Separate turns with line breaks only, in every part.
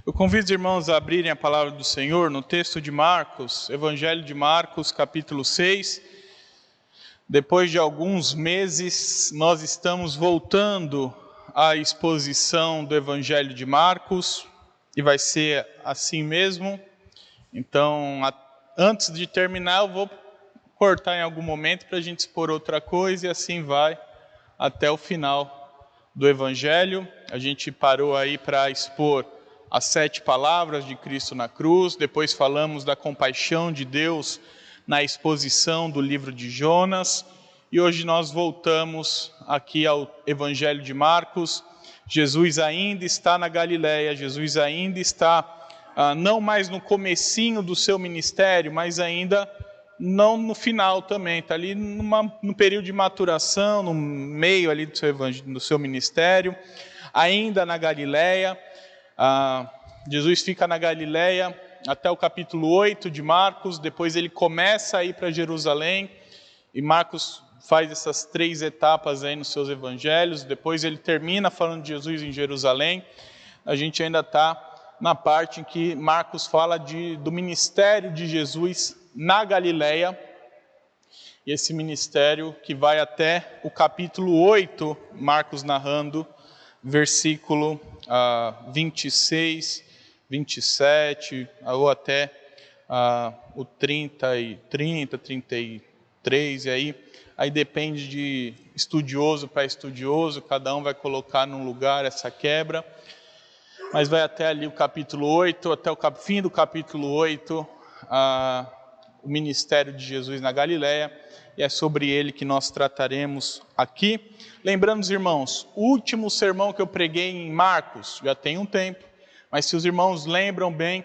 Eu convido os irmãos a abrirem a palavra do Senhor no texto de Marcos, Evangelho de Marcos, capítulo 6. Depois de alguns meses, nós estamos voltando à exposição do Evangelho de Marcos, e vai ser assim mesmo. Então, antes de terminar, eu vou cortar em algum momento para a gente expor outra coisa, e assim vai até o final do Evangelho. A gente parou aí para expor as 7 palavras de Cristo na cruz, depois falamos da compaixão de Deus na exposição do livro de Jonas, e hoje nós voltamos aqui ao Evangelho de Marcos. Jesus ainda está na Galileia, Jesus ainda está não mais no comecinho do seu ministério, mas ainda não no final também, está ali no período de maturação, no meio ali do seu ministério, ainda na Galileia. Jesus fica na Galileia até o capítulo 8 de Marcos, depois ele começa a ir para Jerusalém, e Marcos faz essas 3 etapas aí nos seus evangelhos, depois ele termina falando de Jesus em Jerusalém. A gente ainda está na parte em que Marcos fala do ministério de Jesus na Galileia, e esse ministério que vai até o capítulo 8, Marcos narrando, versículo 26, 27, ou até o 30, 33, e aí depende de estudioso para estudioso, cada um vai colocar num lugar essa quebra, mas vai até ali o capítulo 8, até o fim do capítulo 8, o ministério de Jesus na Galileia, e é sobre ele que nós trataremos aqui. Lembrando os irmãos, o último sermão que eu preguei em Marcos, já tem um tempo, mas se os irmãos lembram bem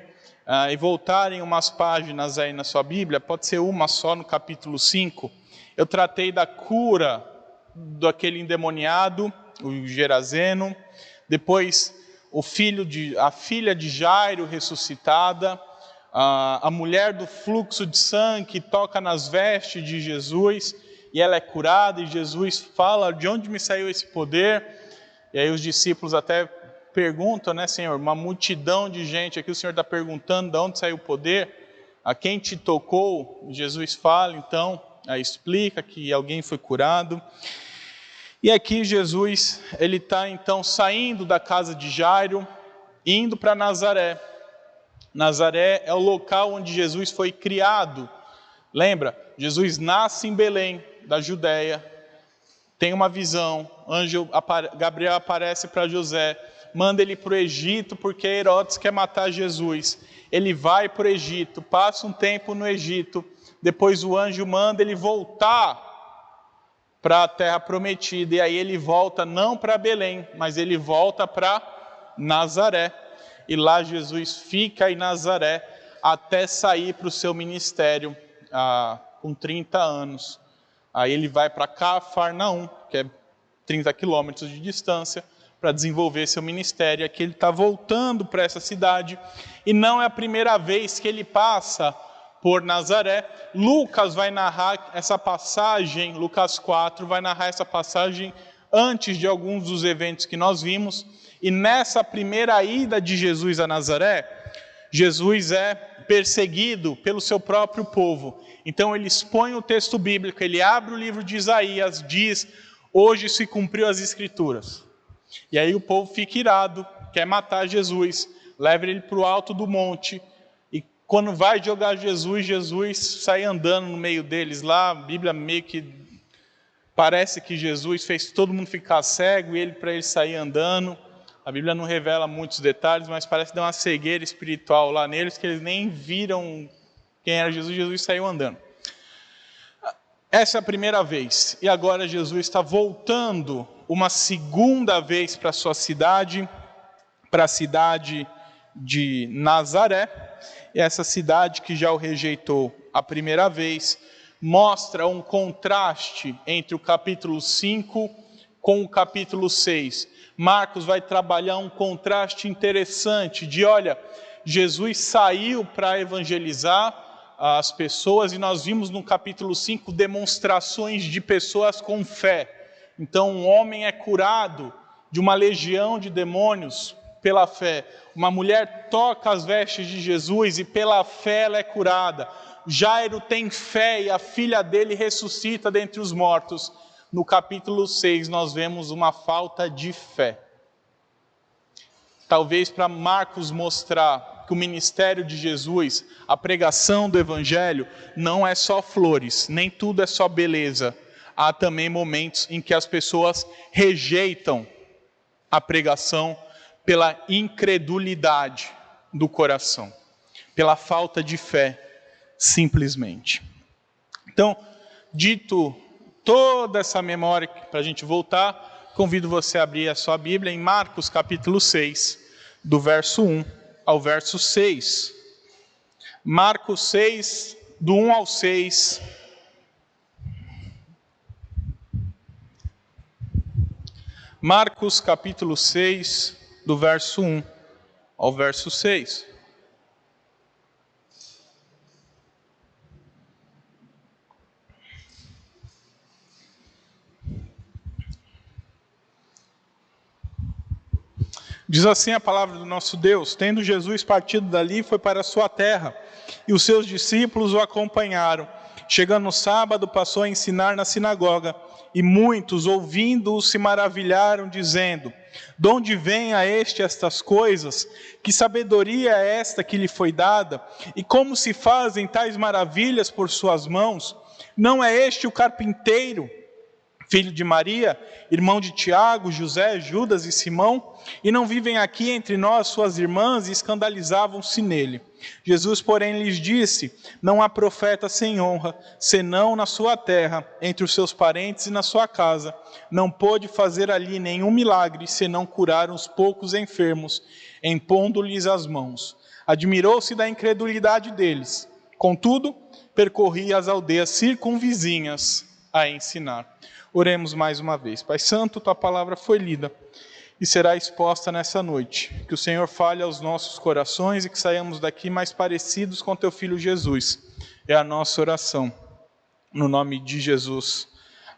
e voltarem umas páginas aí na sua Bíblia, pode ser uma só no capítulo 5, eu tratei da cura daquele endemoniado, o Gerazeno, depois a filha de Jairo ressuscitada, a mulher do fluxo de sangue que toca nas vestes de Jesus, e ela é curada, e Jesus fala: de onde me saiu esse poder? E aí os discípulos até perguntam, né, Senhor, uma multidão de gente aqui, o Senhor está perguntando de onde saiu o poder, a quem te tocou? Jesus fala, então, explica que alguém foi curado. E aqui Jesus, ele está então saindo da casa de Jairo, indo para Nazaré. Nazaré é o local onde Jesus foi criado. Lembra? Jesus nasce em Belém, da Judéia, tem uma visão, Gabriel aparece para José, manda ele para o Egito, porque Herodes quer matar Jesus. Ele vai para o Egito, passa um tempo no Egito, depois o anjo manda ele voltar para a terra prometida, e aí ele volta não para Belém, mas ele volta para Nazaré. E lá Jesus fica em Nazaré até sair para o seu ministério com 30 anos. Aí ele vai para Cafarnaum, que é 30 quilômetros de distância, para desenvolver seu ministério. Aqui ele está voltando para essa cidade, e não é a primeira vez que ele passa por Nazaré. Lucas vai narrar essa passagem, Lucas 4 vai narrar essa passagem antes de alguns dos eventos que nós vimos. E nessa primeira ida de Jesus a Nazaré, Jesus é perseguido pelo seu próprio povo. Então ele expõe o texto bíblico, ele abre o livro de Isaías, diz: hoje se cumpriu as Escrituras. E aí o povo fica irado, quer matar Jesus, leva ele para o alto do monte, e quando vai jogar Jesus sai andando no meio deles lá. A Bíblia meio que parece que Jesus fez todo mundo ficar cego, e para ele sair andando. A Bíblia não revela muitos detalhes, mas parece que deu uma cegueira espiritual lá neles, que eles nem viram quem era Jesus. Jesus saiu andando. Essa é a primeira vez. E agora Jesus está voltando uma segunda vez para a sua cidade, para a cidade de Nazaré. E essa cidade que já o rejeitou a primeira vez, mostra um contraste entre o capítulo 5 com o capítulo 6. Marcos vai trabalhar um contraste interessante de, olha, Jesus saiu para evangelizar as pessoas, e nós vimos no capítulo 5 demonstrações de pessoas com fé. Então um homem é curado de uma legião de demônios, pela fé. Uma mulher toca as vestes de Jesus e pela fé ela é curada. Jairo tem fé e a filha dele ressuscita dentre os mortos. No capítulo 6 nós vemos uma falta de fé. Talvez para Marcos mostrar que o ministério de Jesus, a pregação do Evangelho, não é só flores, nem tudo é só beleza. Há também momentos em que as pessoas rejeitam a pregação pela incredulidade do coração, pela falta de fé, simplesmente. Então, dito toda essa memória para a gente voltar, convido você a abrir a sua Bíblia em Marcos capítulo 6, do verso 1 ao verso 6. Marcos 6, do 1 ao 6. Marcos capítulo 6, do verso 1 ao verso 6. Diz assim a palavra do nosso Deus: tendo Jesus partido dali, foi para a sua terra, e os seus discípulos o acompanharam. Chegando no sábado, passou a ensinar na sinagoga, e muitos, ouvindo-o, se maravilharam, dizendo: de onde vem a este estas coisas? Que sabedoria é esta que lhe foi dada? E como se fazem tais maravilhas por suas mãos? Não é este o carpinteiro, filho de Maria, irmão de Tiago, José, Judas e Simão? E não vivem aqui entre nós suas irmãs? E escandalizavam-se nele. Jesus, porém, lhes disse: não há profeta sem honra, senão na sua terra, entre os seus parentes e na sua casa. Não pôde fazer ali nenhum milagre, senão curar uns poucos enfermos, impondo-lhes as mãos. Admirou-se da incredulidade deles. Contudo, percorria as aldeias circunvizinhas a ensinar. Oremos mais uma vez. Pai Santo, tua palavra foi lida e será exposta nessa noite. Que o Senhor fale aos nossos corações e que saiamos daqui mais parecidos com teu Filho Jesus. É a nossa oração. No nome de Jesus.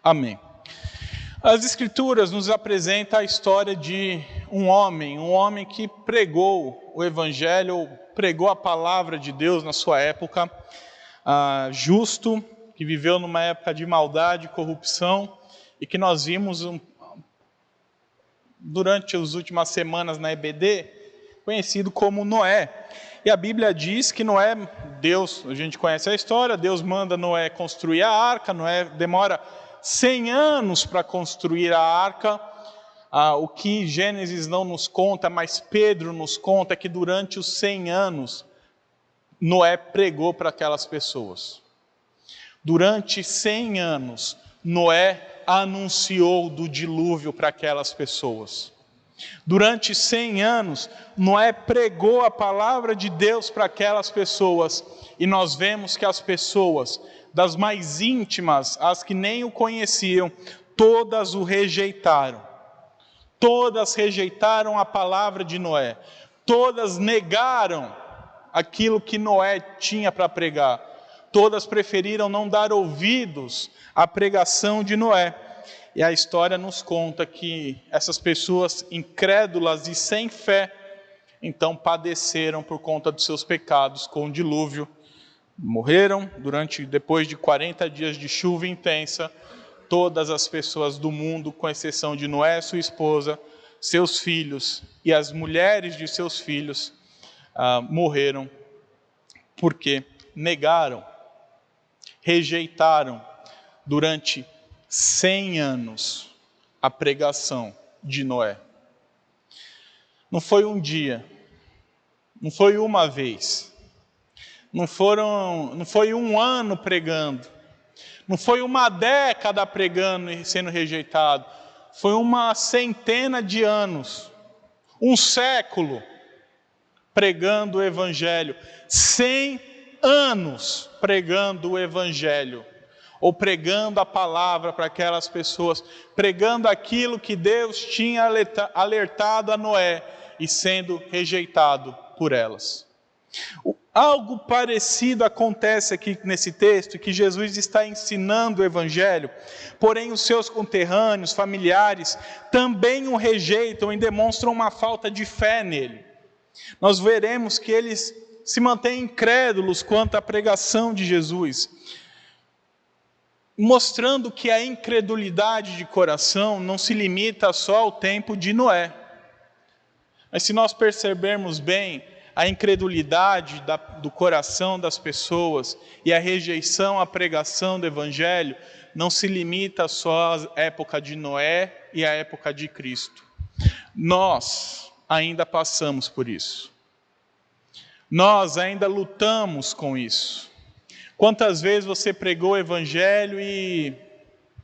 Amém. As Escrituras nos apresentam a história de um homem que pregou o Evangelho, pregou a palavra de Deus na sua época, justo, que viveu numa época de maldade e corrupção, e que nós vimos durante as últimas semanas na EBD, conhecido como Noé. E a Bíblia diz que Noé, Deus, a gente conhece a história, Deus manda Noé construir a arca, Noé demora 100 anos para construir a arca. O que Gênesis não nos conta, mas Pedro nos conta, que durante os 100 anos, Noé pregou para aquelas pessoas. Durante 100 anos, Noé anunciou do dilúvio para aquelas pessoas. Durante 100 anos, Noé pregou a palavra de Deus para aquelas pessoas. E nós vemos que as pessoas, das mais íntimas, as que nem o conheciam, todas o rejeitaram. Todas rejeitaram a palavra de Noé. Todas negaram aquilo que Noé tinha para pregar. Todas preferiram não dar ouvidos à pregação de Noé. E a história nos conta que essas pessoas incrédulas e sem fé, então padeceram por conta dos seus pecados com o dilúvio. Morreram depois de 40 dias de chuva intensa. Todas as pessoas do mundo, com exceção de Noé, sua esposa, seus filhos e as mulheres de seus filhos, morreram porque negaram, rejeitaram durante 100 anos a pregação de Noé. Não foi um dia, não foi uma vez, não foi um ano pregando, não foi uma década pregando e sendo rejeitado, foi uma centena de anos, um século pregando o Evangelho, 100 anos pregando o Evangelho, ou pregando a palavra para aquelas pessoas, pregando aquilo que Deus tinha alertado a Noé, e sendo rejeitado por elas. Algo parecido acontece aqui nesse texto, que Jesus está ensinando o Evangelho, porém os seus conterrâneos, familiares, também o rejeitam e demonstram uma falta de fé nele. Nós veremos que eles se mantêm incrédulos quanto à pregação de Jesus, mostrando que a incredulidade de coração não se limita só ao tempo de Noé. Mas se nós percebermos bem, a incredulidade do coração das pessoas e a rejeição à pregação do Evangelho não se limita só à época de Noé e à época de Cristo. Nós ainda passamos por isso. Nós ainda lutamos com isso. Quantas vezes você pregou o Evangelho e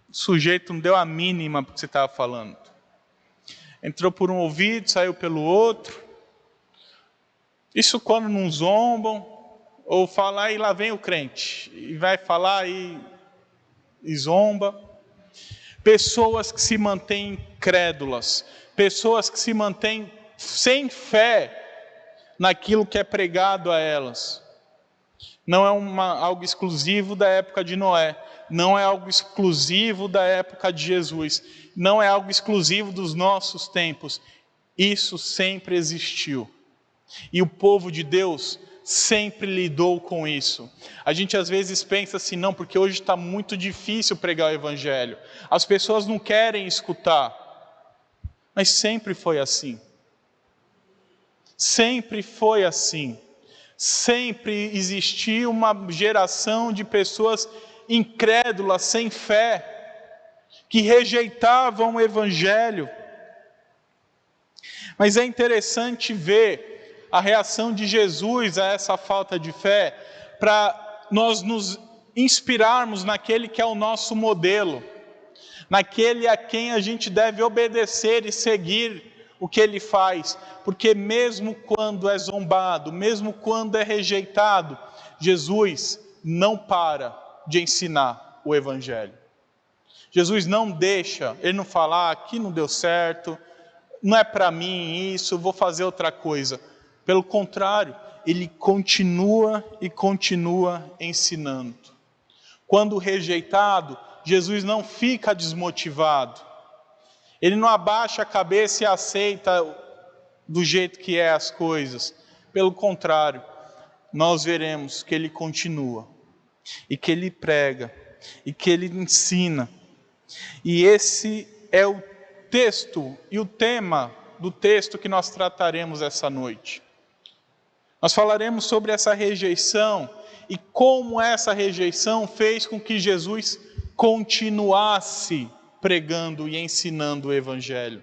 o sujeito não deu a mínima para o que você estava falando? Entrou por um ouvido, saiu pelo outro. Isso quando não zombam, ou falar e lá vem o crente, e vai falar e zomba. Pessoas que se mantêm incrédulas, pessoas que se mantêm sem fé naquilo que é pregado a elas. Não é algo exclusivo da época de Noé, não é algo exclusivo da época de Jesus, não é algo exclusivo dos nossos tempos. Isso sempre existiu. E o povo de Deus sempre lidou com isso. A gente às vezes pensa assim, não, porque hoje está muito difícil pregar o Evangelho. As pessoas não querem escutar. Mas sempre foi assim. Sempre foi assim. Sempre existiu uma geração de pessoas incrédulas, sem fé, que rejeitavam o Evangelho. Mas é interessante ver a reação de Jesus a essa falta de fé, para nós nos inspirarmos naquele que é o nosso modelo, naquele a quem a gente deve obedecer e seguir o que ele faz, porque mesmo quando é zombado, mesmo quando é rejeitado, Jesus não para de ensinar o Evangelho. Jesus não deixa, ele não fala, aqui não deu certo, não é para mim isso, vou fazer outra coisa. Pelo contrário, ele continua e continua ensinando. Quando rejeitado, Jesus não fica desmotivado. Ele não abaixa a cabeça e aceita do jeito que é as coisas. Pelo contrário, nós veremos que ele continua, e que ele prega, e que ele ensina. E esse é o texto e o tema do texto que nós trataremos essa noite. Nós falaremos sobre essa rejeição e como essa rejeição fez com que Jesus continuasse pregando e ensinando o Evangelho.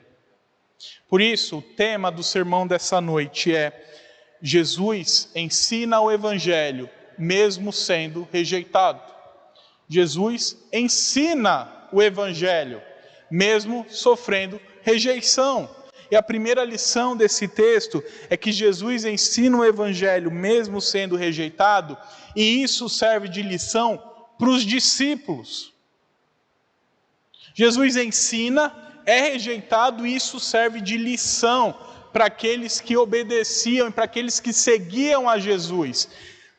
Por isso, o tema do sermão dessa noite é: Jesus ensina o Evangelho mesmo sendo rejeitado. Jesus ensina o Evangelho mesmo sofrendo rejeição. E a primeira lição desse texto é que Jesus ensina o Evangelho mesmo sendo rejeitado, e isso serve de lição para os discípulos. Jesus ensina, é rejeitado, e isso serve de lição para aqueles que obedeciam e para aqueles que seguiam a Jesus.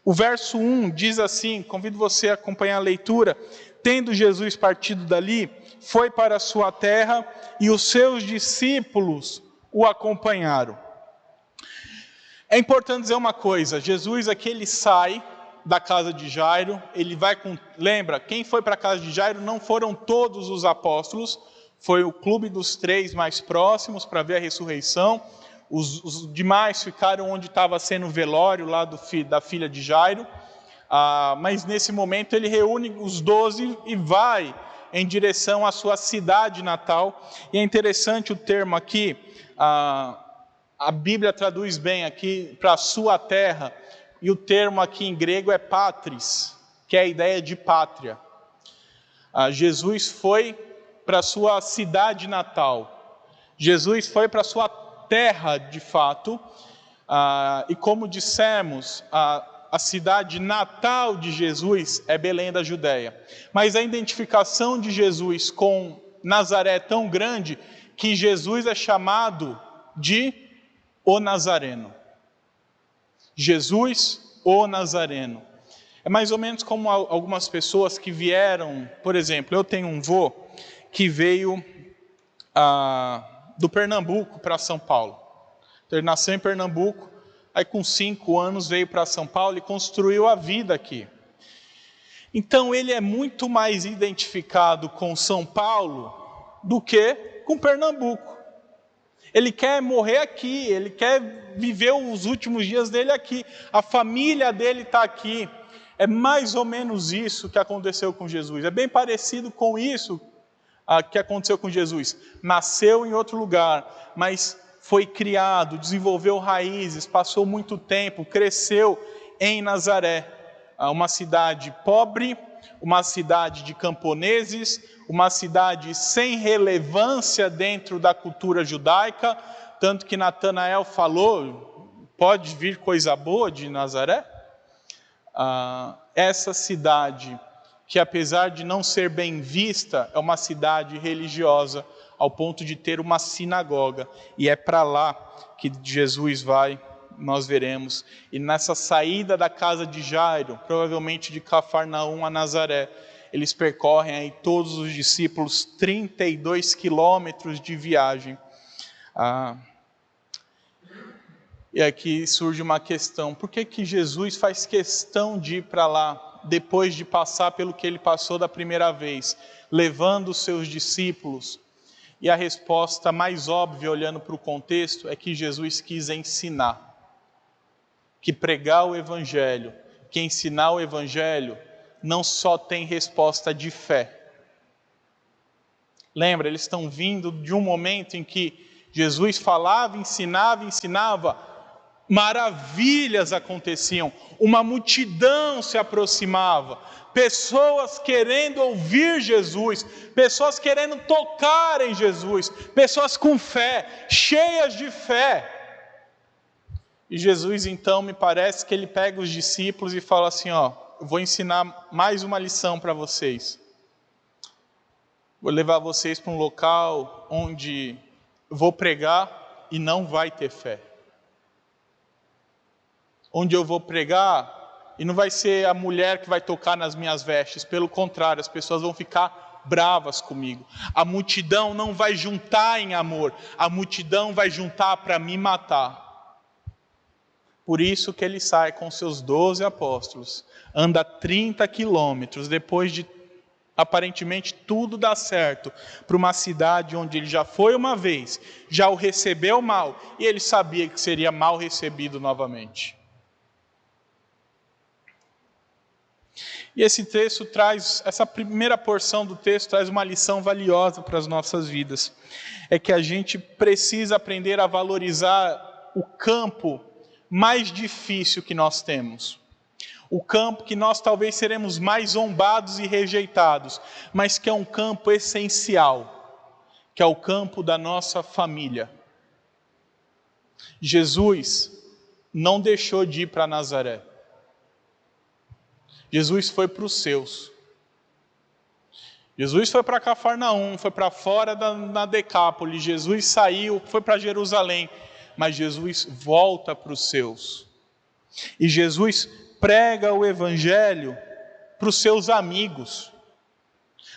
O verso 1 diz assim, convido você a acompanhar a leitura: tendo Jesus partido dali, foi para a sua terra e os seus discípulos o acompanharam. É importante dizer uma coisa: Jesus aqui ele sai da casa de Jairo, ele vai com... Lembra, quem foi para a casa de Jairo não foram todos os apóstolos, foi o clube dos 3 mais próximos para ver a ressurreição. Os demais ficaram onde estava sendo o velório lá da filha de Jairo. Mas nesse momento ele reúne os 12 e vai em direção à sua cidade natal. E é interessante o termo aqui, a Bíblia traduz bem aqui para a sua terra, e o termo aqui em grego é patris, que é a ideia de pátria. Jesus foi para a sua cidade natal, Jesus foi para a sua terra de fato, e como dissemos, a cidade natal de Jesus é Belém da Judéia. Mas a identificação de Jesus com Nazaré é tão grande que Jesus é chamado de o Nazareno. Jesus, o Nazareno. É mais ou menos como algumas pessoas que vieram, por exemplo, eu tenho um vô que veio do Pernambuco para São Paulo. Então, ele nasceu em Pernambuco, aí com 5 anos veio para São Paulo e construiu a vida aqui. Então ele é muito mais identificado com São Paulo do que com Pernambuco. Ele quer morrer aqui, ele quer viver os últimos dias dele aqui. A família dele está aqui. É mais ou menos isso que aconteceu com Jesus. É bem parecido com isso que aconteceu com Jesus. Nasceu em outro lugar, mas foi criado, desenvolveu raízes, passou muito tempo, cresceu em Nazaré. Uma cidade pobre, uma cidade de camponeses, uma cidade sem relevância dentro da cultura judaica, tanto que Natanael falou, pode vir coisa boa de Nazaré? Essa cidade, que apesar de não ser bem vista, é uma cidade religiosa, ao ponto de ter uma sinagoga, e é para lá que Jesus vai, nós veremos. E nessa saída da casa de Jairo, provavelmente de Cafarnaum a Nazaré, eles percorrem aí todos os discípulos 32 quilômetros de viagem. E aqui surge uma questão: por que que Jesus faz questão de ir para lá, depois de passar pelo que ele passou da primeira vez, levando os seus discípulos? E a resposta mais óbvia, olhando para o contexto, é que Jesus quis ensinar. Que pregar o Evangelho, que ensinar o Evangelho, não só tem resposta de fé. Lembra, eles estão vindo de um momento em que Jesus falava, ensinava, maravilhas aconteciam, uma multidão se aproximava, pessoas querendo ouvir Jesus, pessoas querendo tocar em Jesus, pessoas com fé, cheias de fé. E Jesus, então, me parece que ele pega os discípulos e fala assim, eu vou ensinar mais uma lição para vocês. Vou levar vocês para um local onde vou pregar e não vai ter fé. Onde eu vou pregar e não vai ser a mulher que vai tocar nas minhas vestes. Pelo contrário, as pessoas vão ficar bravas comigo. A multidão não vai juntar em amor. A multidão vai juntar para me matar. Por isso que ele sai com seus 12 apóstolos, anda 30 quilômetros, depois de aparentemente tudo dar certo, para uma cidade onde ele já foi uma vez, já o recebeu mal, e ele sabia que seria mal recebido novamente. E esse texto traz, essa primeira porção do texto traz uma lição valiosa para as nossas vidas. É que a gente precisa aprender a valorizar o campo mais difícil que nós temos. O campo que nós talvez seremos mais zombados e rejeitados, mas que é um campo essencial, que é o campo da nossa família. Jesus não deixou de ir para Nazaré. Jesus foi para os seus. Jesus foi para Cafarnaum, foi para fora da Decápole. Jesus saiu, foi para Jerusalém. Mas Jesus volta para os seus. E Jesus prega o Evangelho para os seus amigos,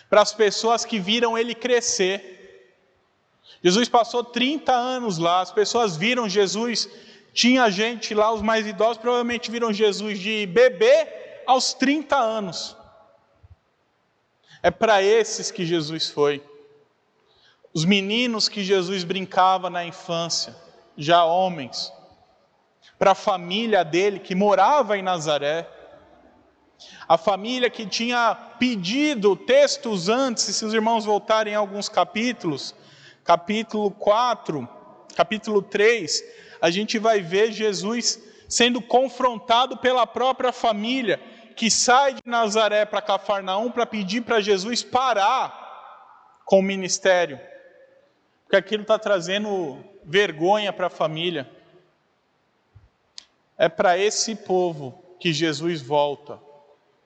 para as pessoas que viram ele crescer. Jesus passou 30 anos lá, as pessoas viram Jesus, tinha gente lá, os mais idosos provavelmente viram Jesus de bebê aos 30 anos. É para esses que Jesus foi. Os meninos que Jesus brincava na infância, já homens, para a família dele que morava em Nazaré, a família que tinha pedido textos antes, se os irmãos voltarem a alguns capítulos, capítulo 4, capítulo 3, a gente vai ver Jesus sendo confrontado pela própria família, que sai de Nazaré para Cafarnaum para pedir para Jesus parar com o ministério, porque aquilo está trazendo vergonha para a família. É para esse povo que Jesus volta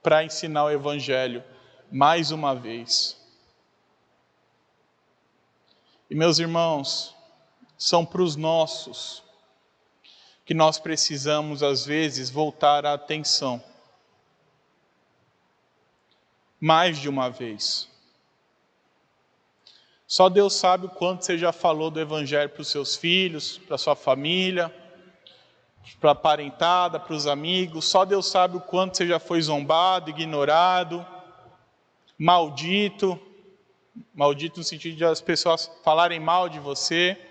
para ensinar o Evangelho mais uma vez. E meus irmãos, são para os nossos que nós precisamos, às vezes, voltar a atenção. Mais de uma vez. Só Deus sabe o quanto você já falou do Evangelho para os seus filhos, para a sua família, para a parentada, para os amigos. Só Deus sabe o quanto você já foi zombado, ignorado, maldito. Maldito no sentido de as pessoas falarem mal de você.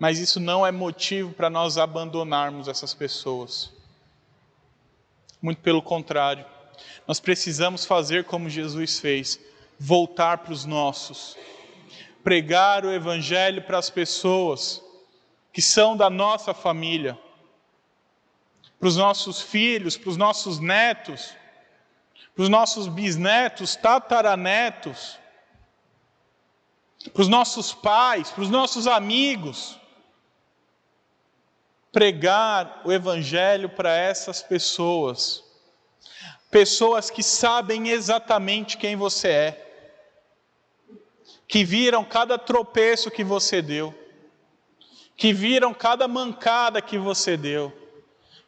Mas isso não é motivo para nós abandonarmos essas pessoas. Muito pelo contrário. Nós precisamos fazer como Jesus fez. Voltar para os nossos. Pregar o Evangelho para as pessoas que são da nossa família. Para os nossos filhos, para os nossos netos, para os nossos bisnetos, tataranetos, para os nossos pais, para os nossos amigos. Pregar o Evangelho para essas pessoas. Pessoas que sabem exatamente quem você é. Que viram cada tropeço que você deu. Que viram cada mancada que você deu.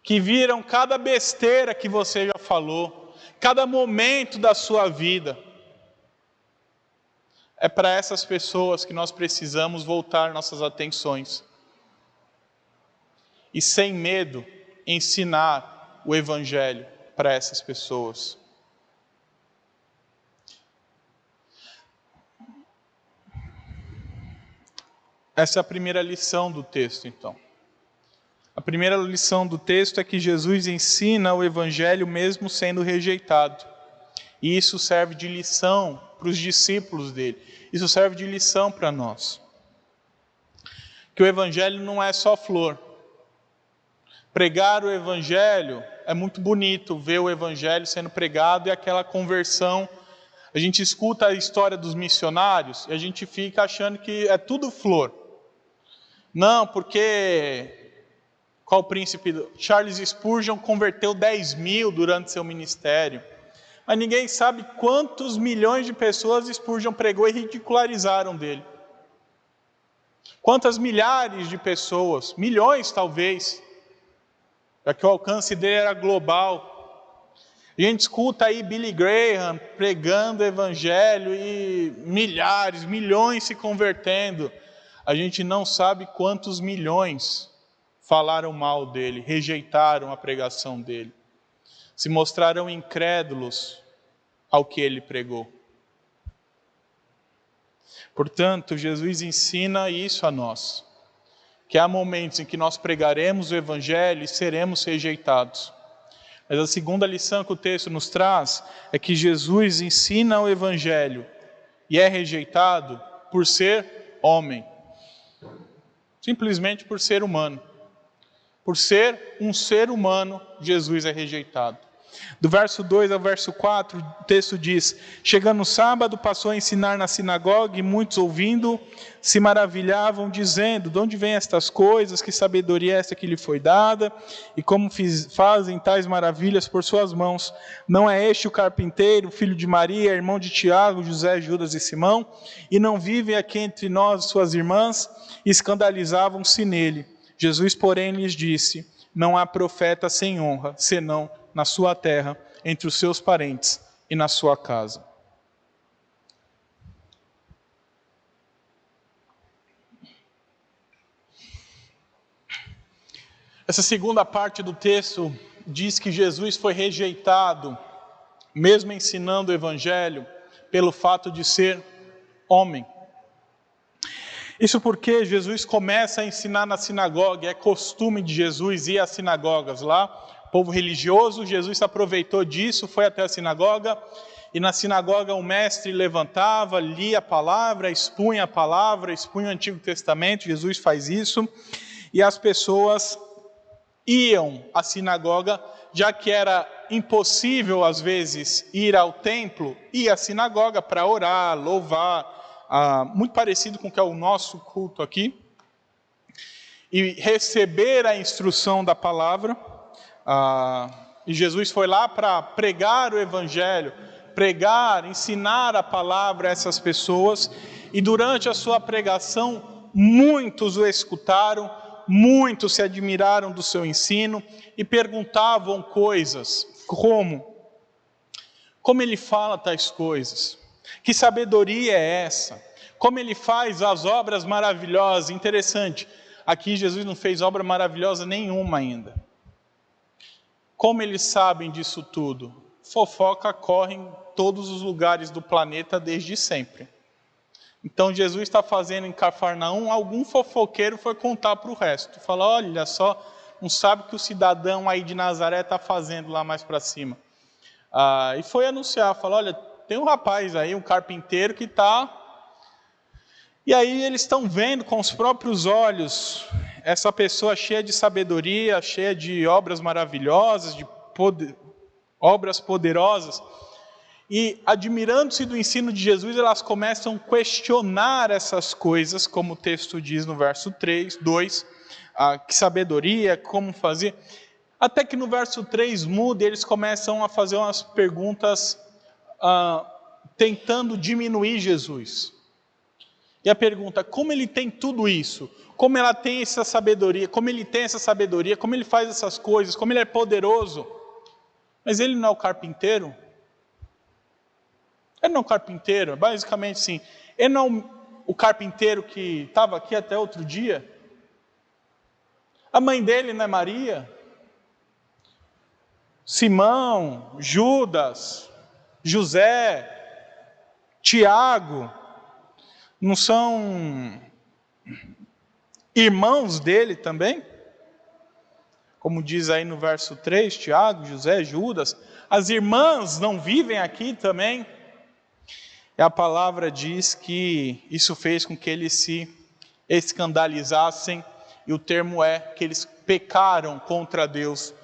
Que viram cada besteira que você já falou. Cada momento da sua vida. É para essas pessoas que nós precisamos voltar nossas atenções. E sem medo, ensinar o Evangelho para essas pessoas. Essa é a primeira lição do texto, então. A primeira lição do texto é que Jesus ensina o Evangelho mesmo sendo rejeitado. E isso serve de lição para os discípulos dele. Isso serve de lição para nós. Que o Evangelho não é só flor. Pregar o Evangelho é muito bonito, ver o Evangelho sendo pregado e aquela conversão. A gente escuta a história dos missionários e a gente fica achando que é tudo flor. Não, porque qual príncipe? Charles Spurgeon converteu 10.000 durante seu ministério. Mas ninguém sabe quantos milhões de pessoas Spurgeon pregou e ridicularizaram dele. Quantas milhares de pessoas, milhões talvez, já que o alcance dele era global. A gente escuta aí Billy Graham pregando o Evangelho e milhares, milhões se convertendo. A gente não sabe quantos milhões falaram mal dele, rejeitaram a pregação dele. Se mostraram incrédulos ao que ele pregou. Portanto, Jesus ensina isso a nós. Que há momentos em que nós pregaremos o Evangelho e seremos rejeitados. Mas a segunda lição que o texto nos traz é que Jesus ensina o Evangelho e é rejeitado por ser homem. Simplesmente por ser humano. Por ser um ser humano, Jesus é rejeitado. Do verso 2 ao verso 4, o texto diz: chegando no sábado, passou a ensinar na sinagoga, e muitos ouvindo se maravilhavam, dizendo: de onde vêm estas coisas, que sabedoria é esta que lhe foi dada, e como fazem tais maravilhas por suas mãos? Não é este o carpinteiro, filho de Maria, irmão de Tiago, José, Judas e Simão? E não vivem aqui entre nós suas irmãs? E escandalizavam-se nele. Jesus, porém, lhes disse: não há profeta sem honra, senão na sua terra, entre os seus parentes e na sua casa. Essa segunda parte do texto diz que Jesus foi rejeitado, mesmo ensinando o Evangelho, pelo fato de ser homem. Isso porque Jesus começa a ensinar na sinagoga, é costume de Jesus ir às sinagogas lá, povo religioso. Jesus se aproveitou disso, foi até a sinagoga, e na sinagoga o mestre levantava, lia a palavra, expunha o Antigo Testamento. Jesus faz isso, e as pessoas iam à sinagoga, já que era impossível às vezes ir ao templo, ia à sinagoga para orar, louvar, muito parecido com o que é o nosso culto aqui, e receber a instrução da palavra. E Jesus foi lá para pregar o Evangelho, ensinar a palavra a essas pessoas, e durante a sua pregação, muitos o escutaram, muitos se admiraram do seu ensino e perguntavam coisas como ele fala tais coisas? Que sabedoria é essa? Como ele faz as obras maravilhosas? Interessante, aqui Jesus não fez obra maravilhosa nenhuma ainda. Como eles sabem disso tudo? Fofoca corre em todos os lugares do planeta desde sempre. Então Jesus está fazendo em Cafarnaum, algum fofoqueiro foi contar para o resto. Fala, olha só, não sabe o que o cidadão aí de Nazaré está fazendo lá mais para cima. E foi anunciar, falou, olha, tem um rapaz aí, um carpinteiro que está... E aí eles estão vendo com os próprios olhos essa pessoa cheia de sabedoria, cheia de obras maravilhosas, de obras poderosas. E admirando-se do ensino de Jesus, elas começam a questionar essas coisas, como o texto diz no verso 2, que sabedoria, como fazer... Até que no verso 3 muda e eles começam a fazer umas perguntas tentando diminuir Jesus. E a pergunta, como ele tem tudo isso? Como ela tem essa sabedoria? Como ele tem essa sabedoria? Como ele faz essas coisas? Como ele é poderoso? Mas ele não é o carpinteiro? Ele não é o carpinteiro? Basicamente sim. Ele não é o carpinteiro que estava aqui até outro dia? A mãe dele não é Maria? Simão, Judas, José, Tiago, não são irmãos dele também? Como diz aí no verso 3, Tiago, José, Judas, as irmãs não vivem aqui também? E a palavra diz que isso fez com que eles se escandalizassem, e o termo é que eles pecaram contra Deus,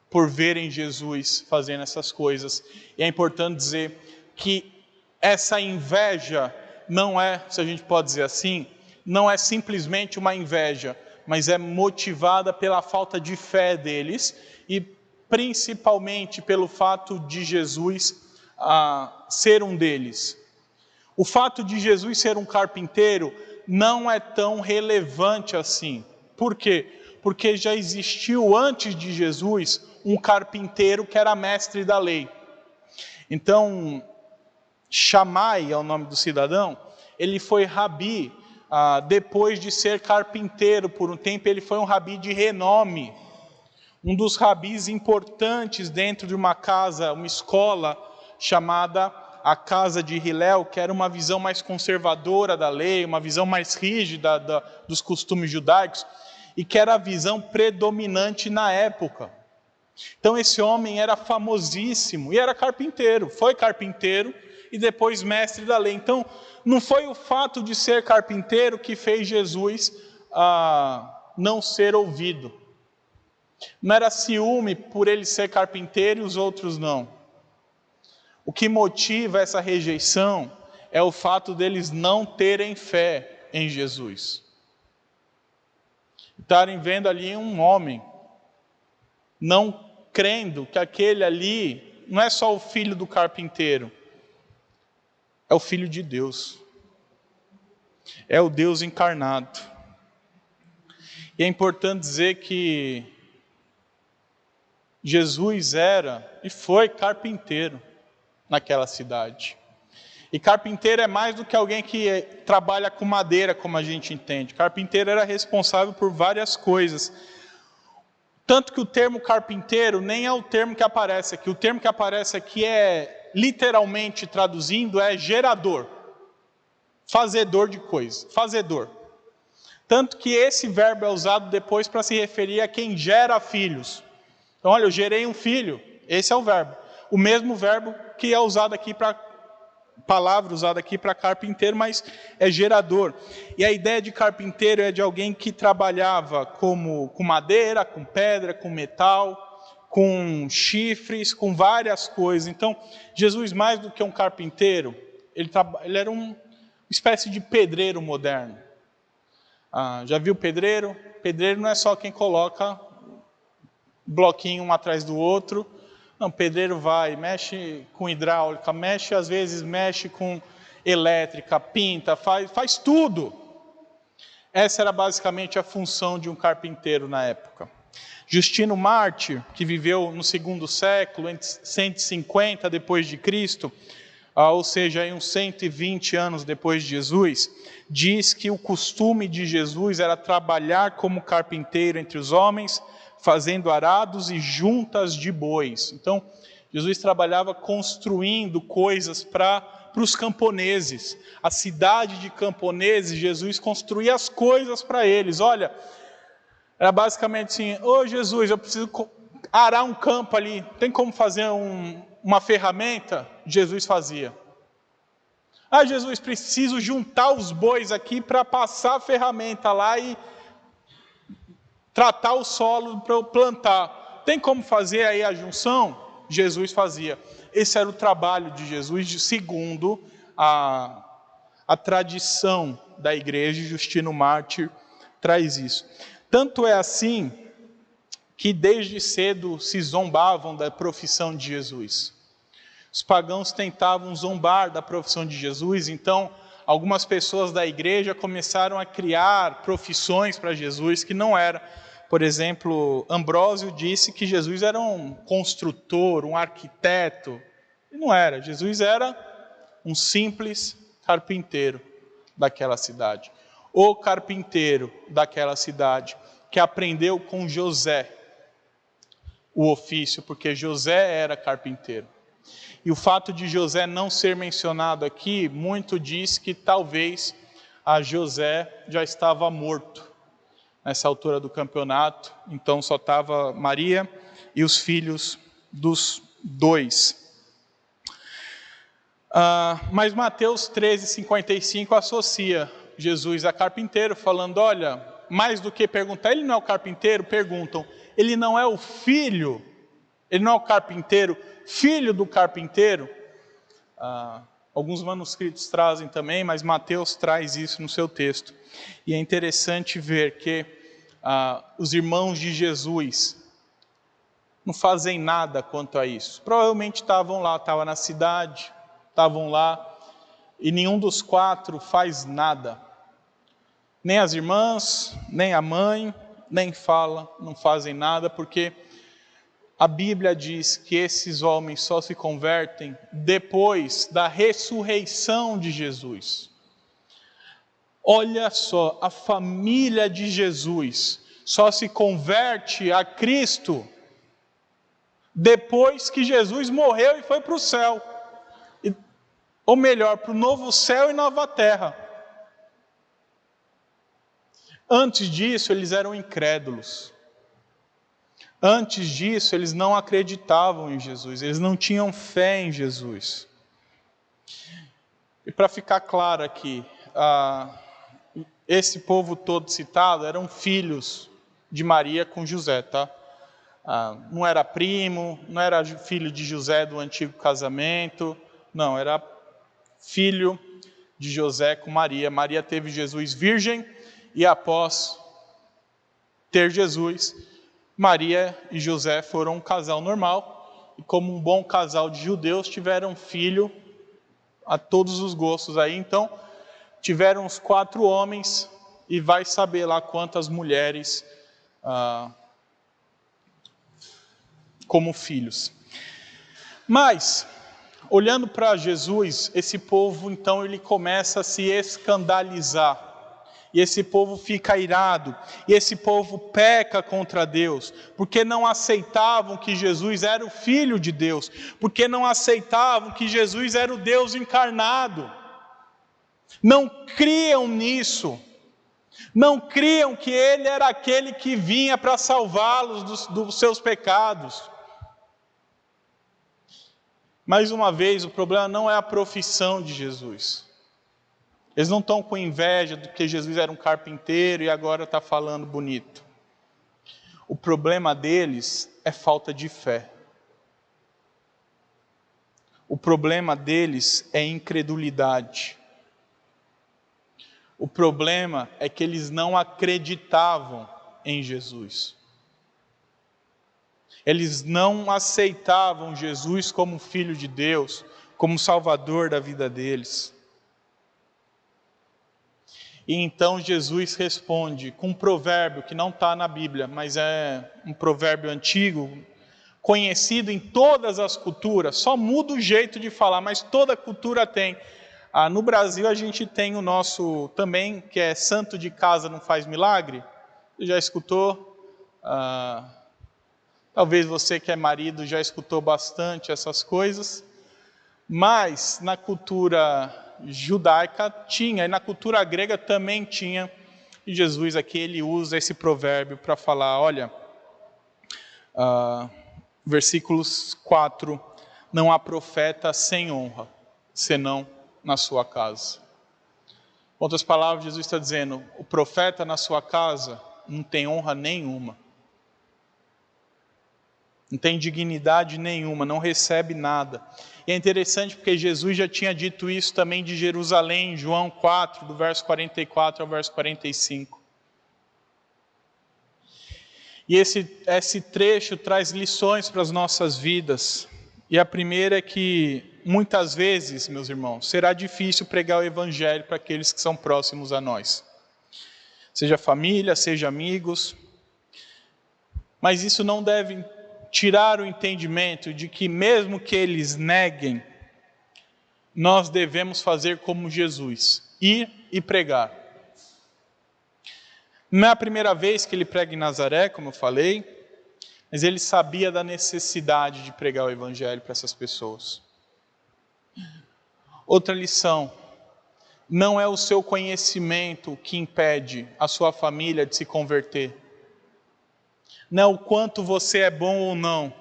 por verem Jesus fazendo essas coisas. E é importante dizer que essa inveja não é, se a gente pode dizer assim, não é simplesmente uma inveja, mas é motivada pela falta de fé deles e principalmente pelo fato de Jesus ser um deles. O fato de Jesus ser um carpinteiro não é tão relevante assim. Por quê? Porque já existiu antes de Jesus um carpinteiro que era mestre da lei. Então, Shammai é o nome do cidadão, ele foi rabi, depois de ser carpinteiro por um tempo, ele foi um rabi de renome, um dos rabis importantes dentro de uma casa, uma escola chamada a Casa de Hillel, que era uma visão mais conservadora da lei, uma visão mais rígida dos costumes judaicos, e que era a visão predominante na época. Então esse homem era famosíssimo e era carpinteiro, foi carpinteiro e depois mestre da lei. Então não foi o fato de ser carpinteiro que fez Jesus não ser ouvido. Não era ciúme por ele ser carpinteiro e os outros não. O que motiva essa rejeição é o fato deles não terem fé em Jesus. Estarem vendo ali um homem, não crendo que aquele ali não é só o filho do carpinteiro, é o Filho de Deus. É o Deus encarnado. E é importante dizer que Jesus era e foi carpinteiro naquela cidade. E carpinteiro é mais do que alguém que trabalha com madeira, como a gente entende. Carpinteiro era responsável por várias coisas. Tanto que o termo carpinteiro nem é o termo que aparece aqui. O termo que aparece aqui é, literalmente traduzindo, é gerador. Fazedor de coisas. Fazedor. Tanto que esse verbo é usado depois para se referir a quem gera filhos. Então, olha, eu gerei um filho. Esse é o verbo. O mesmo verbo que é usado aqui para... palavra usada aqui para carpinteiro, mas é gerador. E a ideia de carpinteiro é de alguém que trabalhava com madeira, com pedra, com metal, com chifres, com várias coisas. Então, Jesus, mais do que um carpinteiro, ele era uma espécie de pedreiro moderno. Já viu pedreiro? Pedreiro não é só quem coloca bloquinho um atrás do outro. Não, pedreiro vai, mexe com hidráulica, às vezes mexe com elétrica, pinta, faz tudo. Essa era basicamente a função de um carpinteiro na época. Justino Mártir, que viveu no segundo século, entre 150 depois de Cristo, ou seja, uns 120 anos depois de Jesus, diz que o costume de Jesus era trabalhar como carpinteiro entre os homens, fazendo arados e juntas de bois. Então, Jesus trabalhava construindo coisas para os camponeses. A cidade de camponeses, Jesus construía as coisas para eles. Olha, era basicamente assim: ô Jesus, eu preciso arar um campo ali, tem como fazer uma ferramenta? Jesus fazia. Ah, Jesus, preciso juntar os bois aqui para passar a ferramenta lá e tratar o solo para eu plantar. Tem como fazer aí a junção? Jesus fazia. Esse era o trabalho de Jesus, segundo a tradição da igreja. Justino Mártir traz isso. Tanto é assim que desde cedo se zombavam da profissão de Jesus. Os pagãos tentavam zombar da profissão de Jesus, então algumas pessoas da igreja começaram a criar profissões para Jesus que não era. Por exemplo, Ambrósio disse que Jesus era um construtor, um arquiteto. E não era. Jesus era um simples carpinteiro daquela cidade. O carpinteiro daquela cidade que aprendeu com José o ofício, porque José era carpinteiro. E o fato de José não ser mencionado aqui, muito diz que talvez a José já estava morto nessa altura do campeonato, então só estava Maria e os filhos dos dois. Mas Mateus 13:55 associa Jesus a carpinteiro, falando: olha, mais do que perguntar, ele não é o carpinteiro? Perguntam, ele não é o filho? Ele não é o carpinteiro, filho do carpinteiro? Alguns manuscritos trazem também, mas Mateus traz isso no seu texto. E é interessante ver que os irmãos de Jesus não fazem nada quanto a isso. Provavelmente estavam lá, estavam na cidade, estavam lá, e nenhum dos quatro faz nada. Nem as irmãs, nem a mãe, nem fala, não fazem nada, porque a Bíblia diz que esses homens só se convertem depois da ressurreição de Jesus. Olha só, a família de Jesus só se converte a Cristo depois que Jesus morreu e foi para o céu. Ou melhor, para o novo céu e nova terra. Antes disso, eles eram incrédulos. Antes disso, eles não acreditavam em Jesus, eles não tinham fé em Jesus. E para ficar claro aqui, esse povo todo citado eram filhos de Maria com José, tá? Não era primo, não era filho de José do antigo casamento, não, era filho de José com Maria. Maria teve Jesus virgem e após ter Jesus, Maria e José foram um casal normal e, como um bom casal de judeus, tiveram filho a todos os gostos aí. Então, tiveram os 4 homens e vai saber lá quantas mulheres como filhos. Mas, olhando para Jesus, esse povo então ele começa a se escandalizar. E esse povo fica irado, e esse povo peca contra Deus, porque não aceitavam que Jesus era o Filho de Deus, porque não aceitavam que Jesus era o Deus encarnado. Não criam nisso, não criam que Ele era aquele que vinha para salvá-los dos seus pecados. Mais uma vez, o problema não é a profissão de Jesus. Eles não estão com inveja do que Jesus era um carpinteiro e agora está falando bonito. O problema deles é falta de fé. O problema deles é incredulidade. O problema é que eles não acreditavam em Jesus. Eles não aceitavam Jesus como Filho de Deus, como Salvador da vida deles. E então Jesus responde com um provérbio que não está na Bíblia, mas é um provérbio antigo, conhecido em todas as culturas, só muda o jeito de falar, mas toda cultura tem. No Brasil a gente tem o nosso também, que é santo de casa não faz milagre. Você já escutou? Talvez você que é marido já escutou bastante essas coisas. Mas na cultura judaica tinha, e na cultura grega também tinha. E Jesus aqui ele usa esse provérbio para falar, olha, versículos 4, não há profeta sem honra, senão na sua casa. Em outras palavras, Jesus está dizendo, o profeta na sua casa não tem honra nenhuma. Não tem dignidade nenhuma, não recebe nada. E é interessante porque Jesus já tinha dito isso também de Jerusalém, em João 4, do verso 44 ao verso 45. E esse trecho traz lições para as nossas vidas. E a primeira é que, muitas vezes, meus irmãos, será difícil pregar o Evangelho para aqueles que são próximos a nós. Seja família, seja amigos. Mas isso não deve tirar o entendimento de que mesmo que eles neguem, nós devemos fazer como Jesus, ir e pregar. Não é a primeira vez que ele prega em Nazaré, como eu falei, mas ele sabia da necessidade de pregar o Evangelho para essas pessoas. Outra lição, não é o seu conhecimento que impede a sua família de se converter. Não é o quanto você é bom ou não.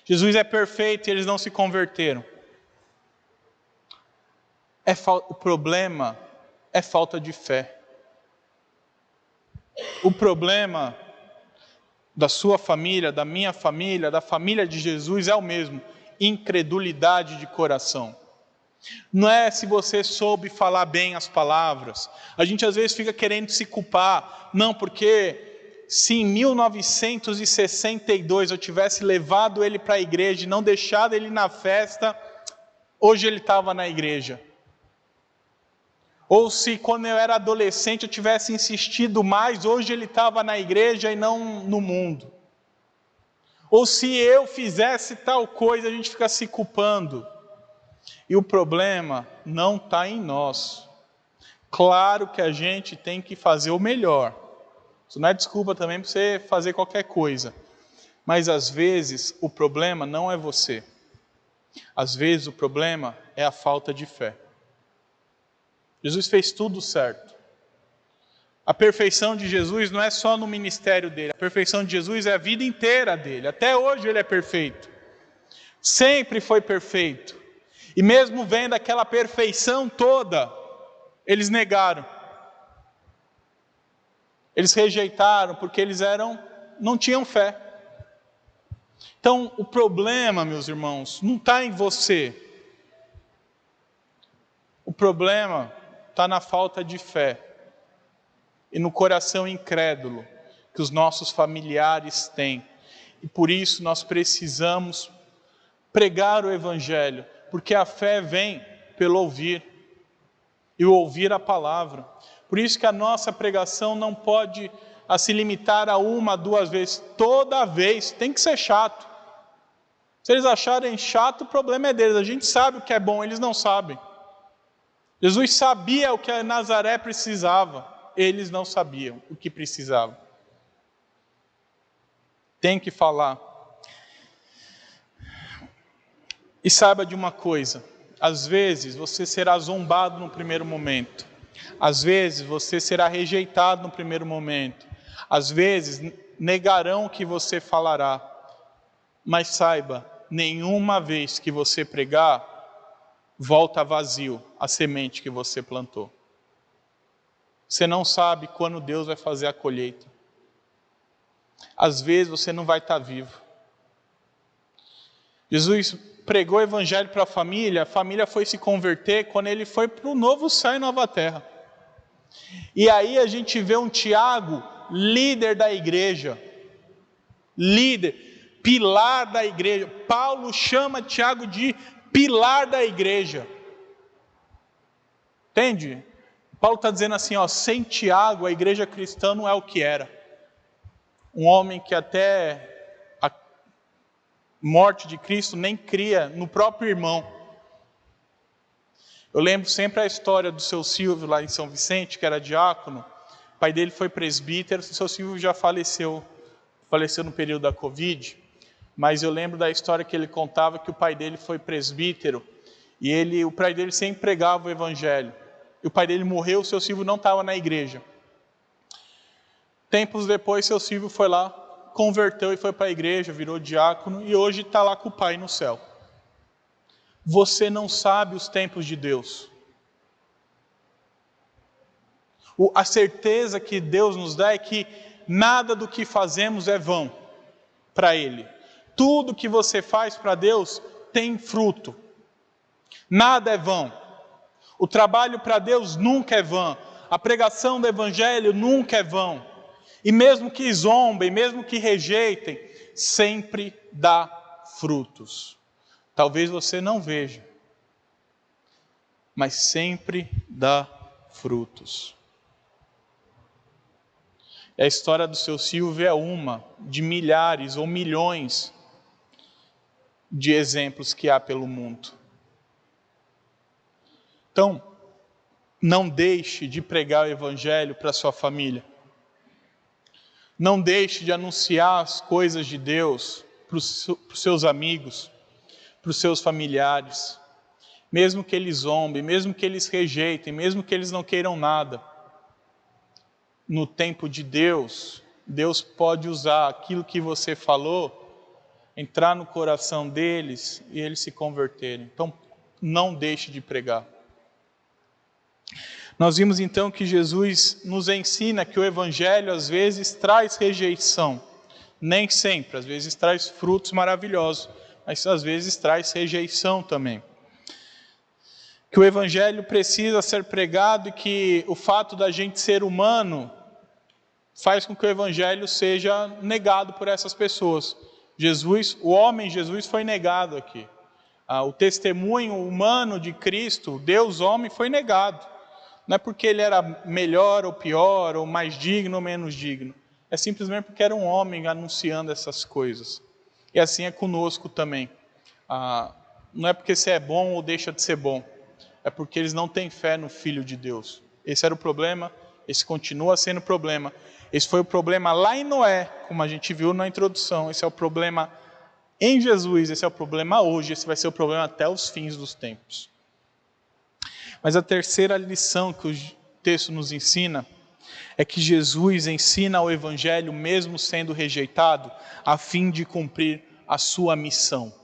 Jesus é perfeito e eles não se converteram. O problema é falta de fé. O problema da sua família, da minha família, da família de Jesus é o mesmo: incredulidade de coração. Não é se você soube falar bem as palavras. A gente às vezes fica querendo se culpar. Não, porque se em 1962 eu tivesse levado ele para a igreja e não deixado ele na festa, hoje ele estava na igreja. Ou se quando eu era adolescente eu tivesse insistido mais, hoje ele estava na igreja e não no mundo. Ou se eu fizesse tal coisa, a gente fica se culpando. E o problema não está em nós. Claro que a gente tem que fazer o melhor. Isso não é desculpa também para você fazer qualquer coisa. Mas às vezes o problema não é você. Às vezes o problema é a falta de fé. Jesus fez tudo certo. A perfeição de Jesus não é só no ministério dele. A perfeição de Jesus é a vida inteira dele. Até hoje ele é perfeito. Sempre foi perfeito. E mesmo vendo aquela perfeição toda, eles negaram. Eles rejeitaram porque eles não tinham fé. Então o problema, meus irmãos, não está em você. O problema está na falta de fé e no coração incrédulo que os nossos familiares têm. E por isso nós precisamos pregar o Evangelho, porque a fé vem pelo ouvir, e o ouvir a palavra. Por isso que a nossa pregação não pode se limitar a uma, duas vezes, toda vez, tem que ser chato. Se eles acharem chato, o problema é deles, a gente sabe o que é bom, eles não sabem. Jesus sabia o que Nazaré precisava, eles não sabiam o que precisavam. Tem que falar. E saiba de uma coisa, às vezes você será zombado no primeiro momento, às vezes você será rejeitado no primeiro momento, às vezes negarão o que você falará, mas saiba, nenhuma vez que você pregar, volta vazio a semente que você plantou. Você não sabe quando Deus vai fazer a colheita. Às vezes você não vai estar vivo. Jesus pregou o Evangelho para a família foi se converter quando ele foi para o novo céu e nova terra. E aí a gente vê um Tiago, líder da igreja, líder, pilar da igreja. Paulo chama Tiago de pilar da igreja. Entende? Paulo está dizendo assim, ó, sem Tiago a igreja cristã não é o que era. Um homem que até a morte de Cristo nem cria no próprio irmão. Eu lembro sempre a história do seu Silvio lá em São Vicente, que era diácono. O pai dele foi presbítero, o seu Silvio já faleceu no período da Covid. Mas eu lembro da história que ele contava que o pai dele foi presbítero e o pai dele sempre pregava o evangelho. E o pai dele morreu, o seu Silvio não estava na igreja. Tempos depois, seu Silvio foi lá, converteu e foi para a igreja, virou diácono e hoje está lá com o pai no céu. Você não sabe os tempos de Deus. A certeza que Deus nos dá é que nada do que fazemos é vão para Ele. Tudo que você faz para Deus tem fruto. Nada é vão. O trabalho para Deus nunca é vão. A pregação do Evangelho nunca é vão. E mesmo que zombem, mesmo que rejeitem, sempre dá frutos. Talvez você não veja, mas sempre dá frutos. A história do seu Silvio é uma de milhares ou milhões de exemplos que há pelo mundo. Então, não deixe de pregar o Evangelho para sua família. Não deixe de anunciar as coisas de Deus para os seus amigos, para os seus familiares. Mesmo que eles zombem, mesmo que eles rejeitem, mesmo que eles não queiram nada. No tempo de Deus, Deus pode usar aquilo que você falou, entrar no coração deles e eles se converterem. Então, não deixe de pregar. Nós vimos então que Jesus nos ensina que o Evangelho às vezes traz rejeição. Nem sempre, às vezes traz frutos maravilhosos, mas às vezes traz rejeição também. Que o Evangelho precisa ser pregado e que o fato da gente ser humano faz com que o Evangelho seja negado por essas pessoas. O homem Jesus foi negado aqui. O testemunho humano de Cristo, Deus homem, foi negado. Não é porque ele era melhor ou pior, ou mais digno ou menos digno. É simplesmente porque era um homem anunciando essas coisas. E assim é conosco também. Não é porque você é bom ou deixa de ser bom. É porque eles não têm fé no Filho de Deus. Esse era o problema, esse continua sendo o problema. Esse foi o problema lá em Noé, como a gente viu na introdução. Esse é o problema em Jesus, esse é o problema hoje, esse vai ser o problema até os fins dos tempos. Mas a terceira lição que o texto nos ensina é que Jesus ensina o Evangelho mesmo sendo rejeitado, a fim de cumprir a sua missão.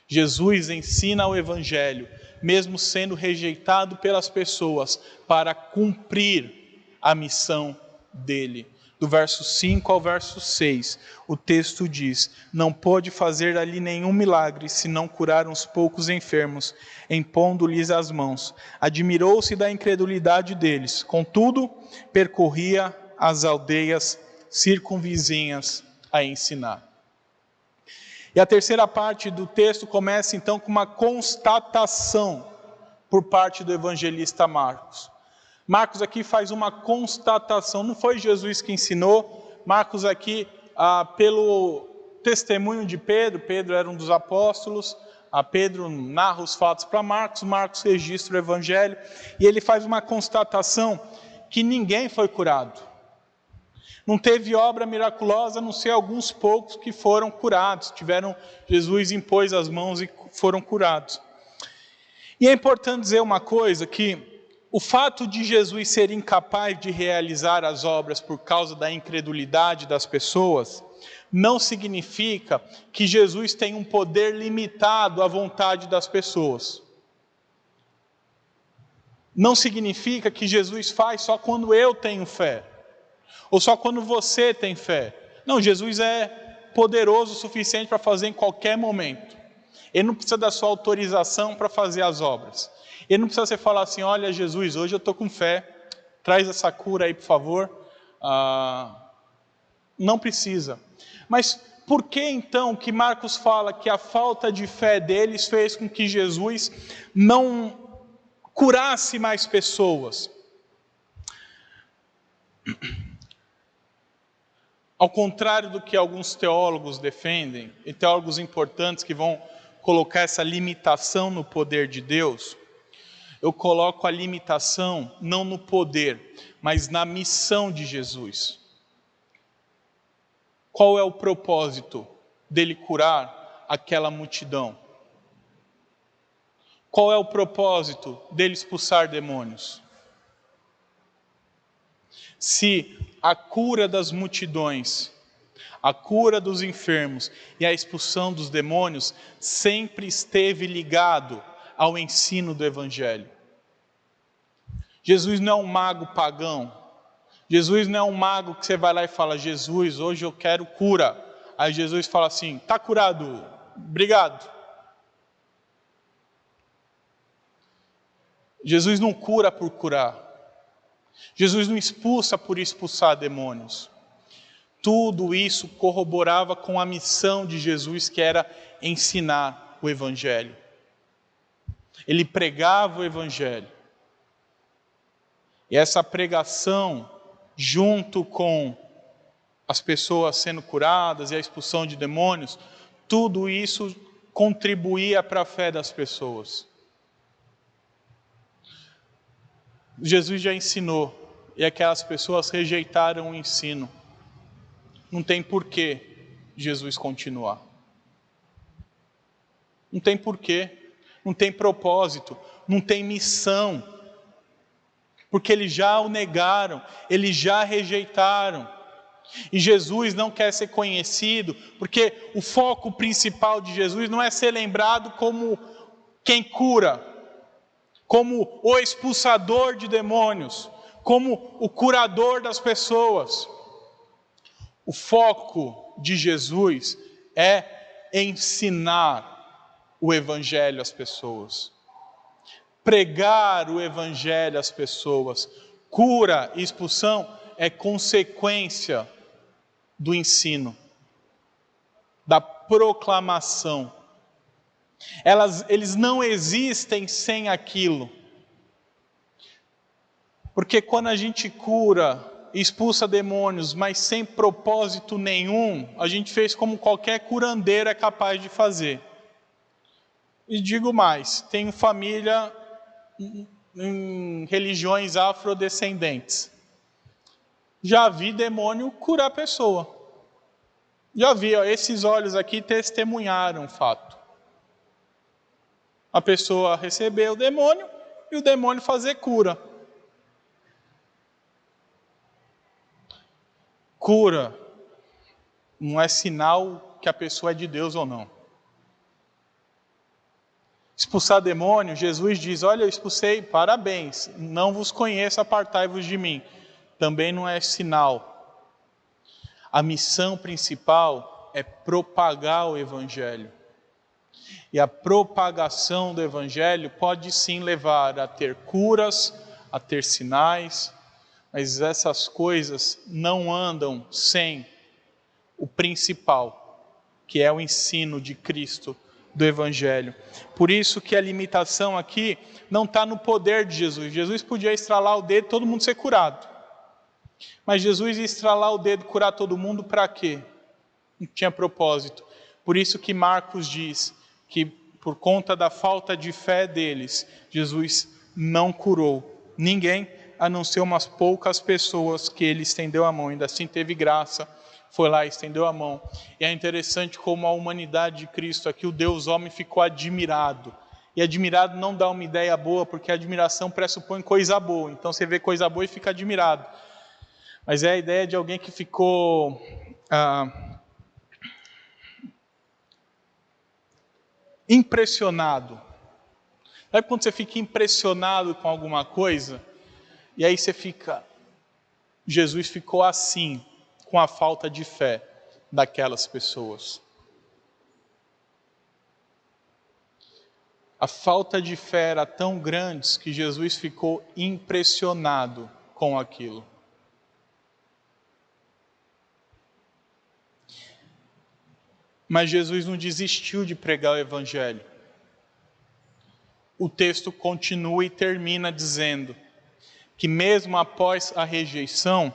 Jesus ensina o Evangelho mesmo sendo rejeitado pelas pessoas, para cumprir a missão dele. Do verso 5 ao verso 6, o texto diz: não pôde fazer ali nenhum milagre, senão curar uns poucos enfermos, impondo-lhes as mãos. Admirou-se da incredulidade deles, contudo, percorria as aldeias circunvizinhas a ensinar. E a terceira parte do texto começa então com uma constatação por parte do evangelista Marcos. Marcos aqui faz uma constatação, não foi Jesus que ensinou. Marcos aqui, pelo testemunho de Pedro, Pedro era um dos apóstolos, Pedro narra os fatos para Marcos, Marcos registra o evangelho, e ele faz uma constatação que ninguém foi curado. Não teve obra miraculosa, a não ser alguns poucos que foram curados. Jesus impôs as mãos e foram curados. E é importante dizer uma coisa, que o fato de Jesus ser incapaz de realizar as obras por causa da incredulidade das pessoas, não significa que Jesus tem um poder limitado à vontade das pessoas. Não significa que Jesus faz só quando eu tenho fé. Ou só quando você tem fé. Não, Jesus é poderoso o suficiente para fazer em qualquer momento. Ele não precisa da sua autorização para fazer as obras. Ele não precisa você falar assim: olha Jesus, hoje eu estou com fé, traz essa cura aí por favor. Não precisa. Mas por que então que Marcos fala que a falta de fé deles fez com que Jesus não curasse mais pessoas. Ao contrário do que alguns teólogos defendem, e teólogos importantes que vão colocar essa limitação no poder de Deus, eu coloco a limitação não no poder, mas na missão de Jesus. Qual é o propósito dele curar aquela multidão? Qual é o propósito dele expulsar demônios? Se a cura das multidões, a cura dos enfermos e a expulsão dos demônios sempre esteve ligado ao ensino do Evangelho. Jesus não é um mago pagão. Jesus não é um mago que você vai lá e fala: Jesus, hoje eu quero cura. Aí Jesus fala assim: está curado, obrigado. Jesus não cura por curar. Jesus não expulsa por expulsar demônios. Tudo isso corroborava com a missão de Jesus, que era ensinar o Evangelho. Ele pregava o Evangelho. E essa pregação, junto com as pessoas sendo curadas e a expulsão de demônios, tudo isso contribuía para a fé das pessoas. Jesus já ensinou, e aquelas pessoas rejeitaram o ensino. Não tem porquê Jesus continuar. Não tem porquê, não tem propósito, não tem missão. Porque eles já o negaram, eles já rejeitaram. E Jesus não quer ser conhecido, porque o foco principal de Jesus não é ser lembrado como quem cura, como o expulsador de demônios, como o curador das pessoas. O foco de Jesus é ensinar o Evangelho às pessoas. Pregar o Evangelho às pessoas. Cura e expulsão é consequência do ensino, da proclamação. Eles não existem sem aquilo. Porque quando a gente cura e expulsa demônios, mas sem propósito nenhum, a gente fez como qualquer curandeiro é capaz de fazer. E digo mais, tenho família em religiões afrodescendentes. Já vi demônio curar a pessoa. Já vi, esses olhos aqui testemunharam o fato. A pessoa recebeu o demônio e o demônio fazer cura. Cura não é sinal que a pessoa é de Deus ou não. Expulsar demônio, Jesus diz: olha, eu expulsei, parabéns, não vos conheço, apartai-vos de mim. Também não é sinal. A missão principal é propagar o Evangelho. E a propagação do Evangelho pode sim levar a ter curas, a ter sinais, mas essas coisas não andam sem o principal, que é o ensino de Cristo do Evangelho. Por isso que a limitação aqui não está no poder de Jesus. Jesus podia estralar o dedo e todo mundo ser curado. Mas Jesus ia estralar o dedo e curar todo mundo para quê? Não tinha propósito. Por isso que Marcos diz que por conta da falta de fé deles, Jesus não curou ninguém, a não ser umas poucas pessoas que ele estendeu a mão. Ainda assim teve graça, foi lá e estendeu a mão. E é interessante como a humanidade de Cristo aqui, o Deus homem, ficou admirado. E admirado não dá uma ideia boa, porque a admiração pressupõe coisa boa. Então você vê coisa boa e fica admirado. Mas é a ideia de alguém que ficou impressionado. Sabe quando você fica impressionado com alguma coisa? E aí você fica... Jesus ficou assim, com a falta de fé daquelas pessoas. A falta de fé era tão grande que Jesus ficou impressionado com aquilo. Mas Jesus não desistiu de pregar o Evangelho. o texto continua e termina dizendo que mesmo após a rejeição,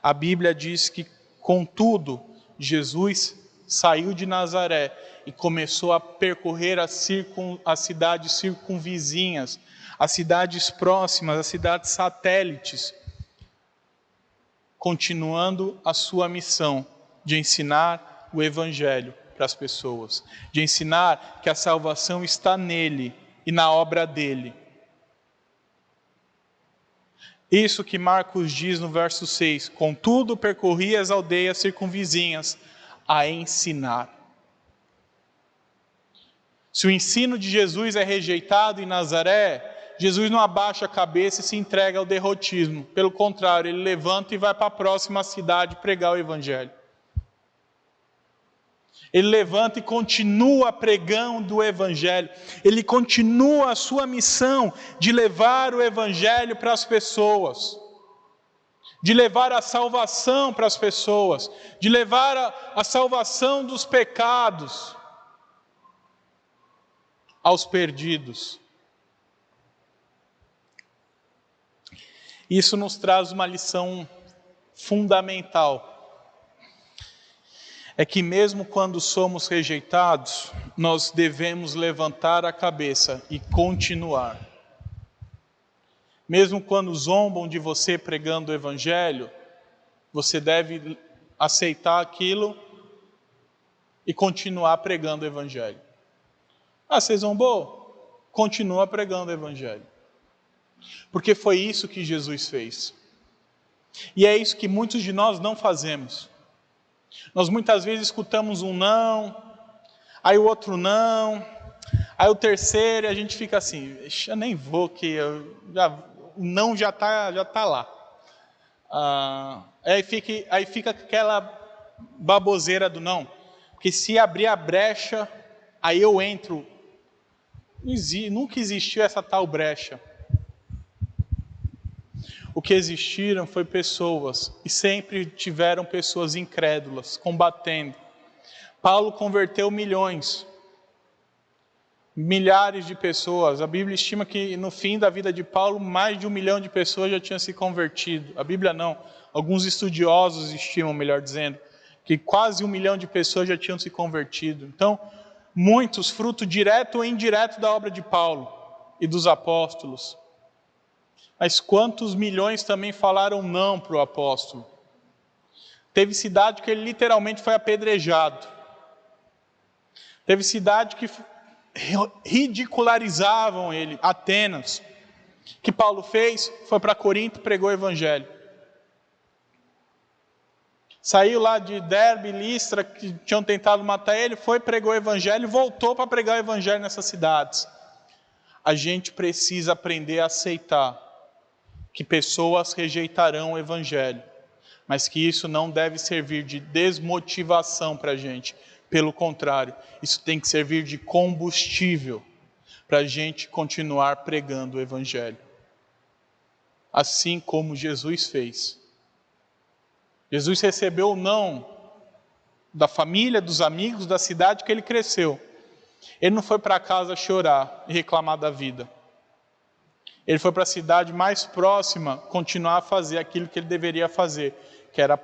a Bíblia diz que, contudo, Jesus saiu de Nazaré e começou a percorrer as cidades circunvizinhas, as cidades próximas, as cidades satélites, continuando a sua missão de ensinar o Evangelho para as pessoas, de ensinar que a salvação está nele e na obra dele. Isso que Marcos diz no verso 6, contudo percorria as aldeias circunvizinhas a ensinar. Se o ensino de Jesus é rejeitado em Nazaré, Jesus não abaixa a cabeça e se entrega ao derrotismo. Pelo contrário, ele levanta e vai para a próxima cidade pregar o Evangelho. Ele levanta e continua pregando o Evangelho. Ele continua a sua missão de levar o Evangelho para as pessoas. De levar a salvação para as pessoas. De levar a salvação dos pecados aos perdidos. Isso nos traz uma lição fundamental. É que mesmo quando somos rejeitados, nós devemos levantar a cabeça e continuar. Mesmo quando zombam de você pregando o Evangelho, você deve aceitar aquilo e continuar pregando o Evangelho. Ah, você zombou? Continua pregando o Evangelho. Porque foi isso que Jesus fez. E é isso que muitos de nós não fazemos. Nós muitas vezes escutamos um não, aí o outro não, aí o terceiro, e a gente fica assim, eu nem vou, que o não já tá lá. Aí fica aquela baboseira do não, porque se abrir a brecha, aí eu entro. Nunca existiu essa tal brecha. O que existiram foi pessoas, e sempre tiveram pessoas incrédulas, combatendo. Paulo converteu milhares de pessoas. A Bíblia estima que no fim da vida de Paulo, mais de 1 milhão de pessoas já tinham se convertido. A Bíblia não, alguns estudiosos estimam, melhor dizendo, que quase 1 milhão de pessoas já tinham se convertido. Então, muitos, fruto direto ou indireto da obra de Paulo e dos apóstolos. Mas quantos milhões também falaram não para o apóstolo? Teve cidade que ele literalmente foi apedrejado. Teve cidade que ridicularizavam ele. Atenas. O que Paulo fez? Foi para Corinto e pregou o Evangelho. Saiu lá de Derbe, Listra, que tinham tentado matar ele, foi, pregou o Evangelho e voltou para pregar o Evangelho nessas cidades. A gente precisa aprender a aceitar que pessoas rejeitarão o Evangelho, mas que isso não deve servir de desmotivação para a gente. Pelo contrário, isso tem que servir de combustível para a gente continuar pregando o Evangelho. Assim como Jesus fez. Jesus recebeu o não da família, dos amigos, da cidade que ele cresceu. Ele não foi para casa chorar e reclamar da vida. Ele foi para a cidade mais próxima continuar a fazer aquilo que ele deveria fazer, que era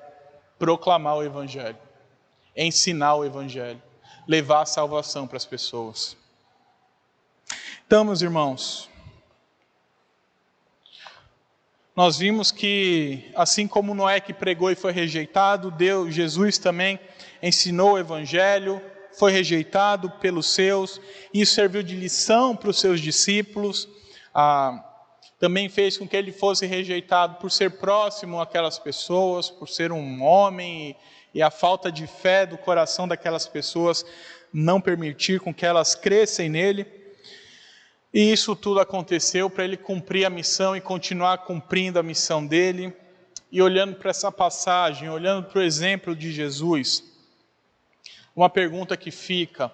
proclamar o Evangelho, ensinar o Evangelho, levar a salvação para as pessoas. Então, meus irmãos, nós vimos que, assim como Noé que pregou e foi rejeitado, Jesus também ensinou o Evangelho, foi rejeitado pelos seus, e isso serviu de lição para os seus discípulos. Também fez com que ele fosse rejeitado por ser próximo àquelas pessoas, por ser um homem, e a falta de fé do coração daquelas pessoas não permitir com que elas crescem nele. E isso tudo aconteceu para ele cumprir a missão e continuar cumprindo a missão dele. E olhando para essa passagem, olhando para o exemplo de Jesus, uma pergunta que fica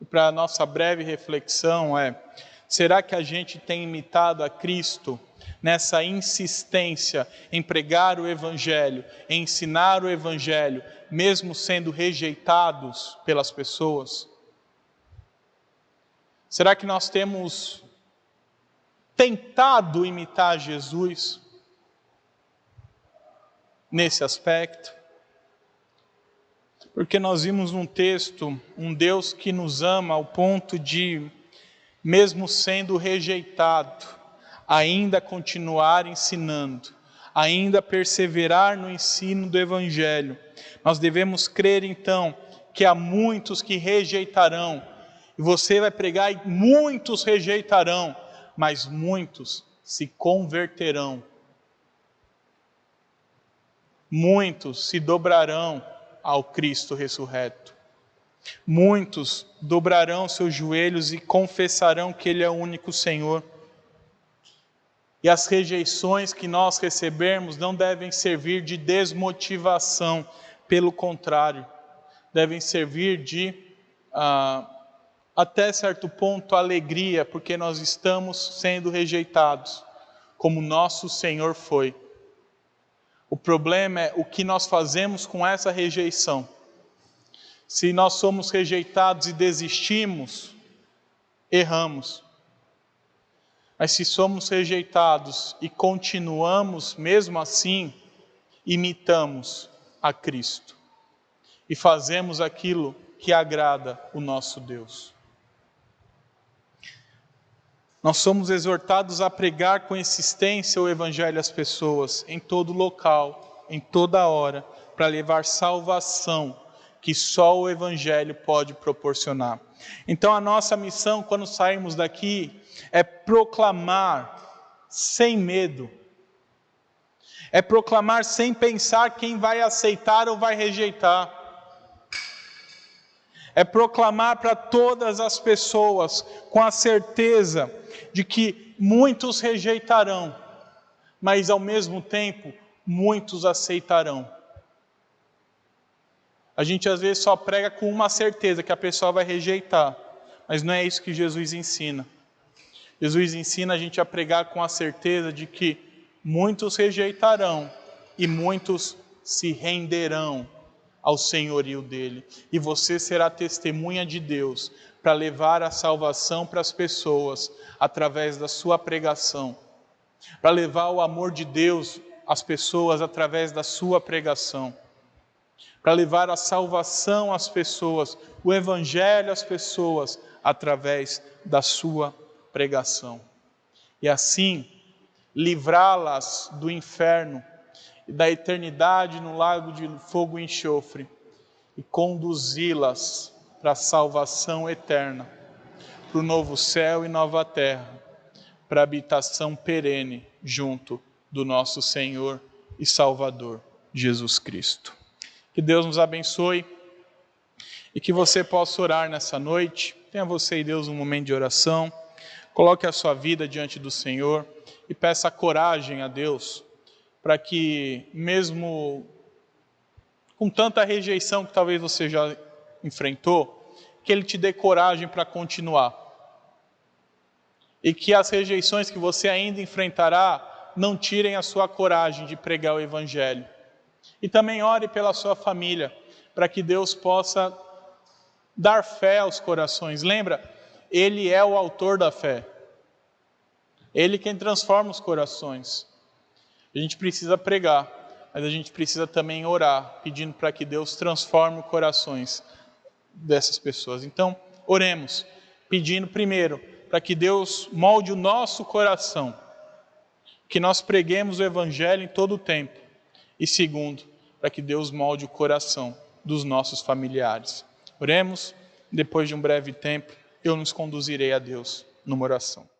para a nossa breve reflexão é: será que a gente tem imitado a Cristo nessa insistência em pregar o Evangelho, em ensinar o Evangelho, mesmo sendo rejeitados pelas pessoas? Será que nós temos tentado imitar Jesus nesse aspecto? Porque nós vimos num texto um Deus que nos ama ao ponto de, mesmo sendo rejeitado, ainda continuar ensinando, ainda perseverar no ensino do Evangelho. Nós devemos crer então que há muitos que rejeitarão, e você vai pregar e muitos rejeitarão, mas muitos se converterão. Muitos se dobrarão ao Cristo ressurreto. Muitos dobrarão seus joelhos e confessarão que Ele é o único Senhor. E as rejeições que nós recebermos não devem servir de desmotivação, pelo contrário, devem servir de, até certo ponto, alegria, porque nós estamos sendo rejeitados, como nosso Senhor foi. O problema é o que nós fazemos com essa rejeição. Se nós somos rejeitados e desistimos, erramos. Mas se somos rejeitados e continuamos mesmo assim, imitamos a Cristo. E fazemos aquilo que agrada o nosso Deus. Nós somos exortados a pregar com insistência o Evangelho às pessoas, em todo local, em toda hora, para levar salvação, que só o Evangelho pode proporcionar. Então a nossa missão, quando sairmos daqui, é proclamar sem medo. É proclamar sem pensar quem vai aceitar ou vai rejeitar. É proclamar para todas as pessoas, com a certeza de que muitos rejeitarão, mas ao mesmo tempo, muitos aceitarão. A gente às vezes só prega com uma certeza, que a pessoa vai rejeitar, mas não é isso que Jesus ensina. Jesus ensina a gente a pregar com a certeza de que muitos rejeitarão e muitos se renderão ao senhorio dele. E você será testemunha de Deus para levar a salvação para as pessoas através da sua pregação. Para levar o amor de Deus às pessoas através da sua pregação. Para levar a salvação às pessoas, o Evangelho às pessoas através da sua pregação. E assim, livrá-las do inferno e da eternidade no lago de fogo e enxofre e conduzi-las para a salvação eterna, para o novo céu e nova terra, para a habitação perene junto do nosso Senhor e Salvador, Jesus Cristo. Que Deus nos abençoe e que você possa orar nessa noite. Tenha você e Deus um momento de oração. Coloque a sua vida diante do Senhor e peça coragem a Deus para que, mesmo com tanta rejeição que talvez você já enfrentou, que Ele te dê coragem para continuar. E que as rejeições que você ainda enfrentará não tirem a sua coragem de pregar o Evangelho. E também ore pela sua família, para que Deus possa dar fé aos corações. Lembra, Ele é o autor da fé. Ele quem transforma os corações. A gente precisa pregar, mas a gente precisa também orar, pedindo para que Deus transforme os corações dessas pessoas. Então, oremos, pedindo primeiro, para que Deus molde o nosso coração, que nós preguemos o Evangelho em todo o tempo. E segundo, para que Deus molde o coração dos nossos familiares. Oremos, depois de um breve tempo, eu nos conduzirei a Deus numa oração.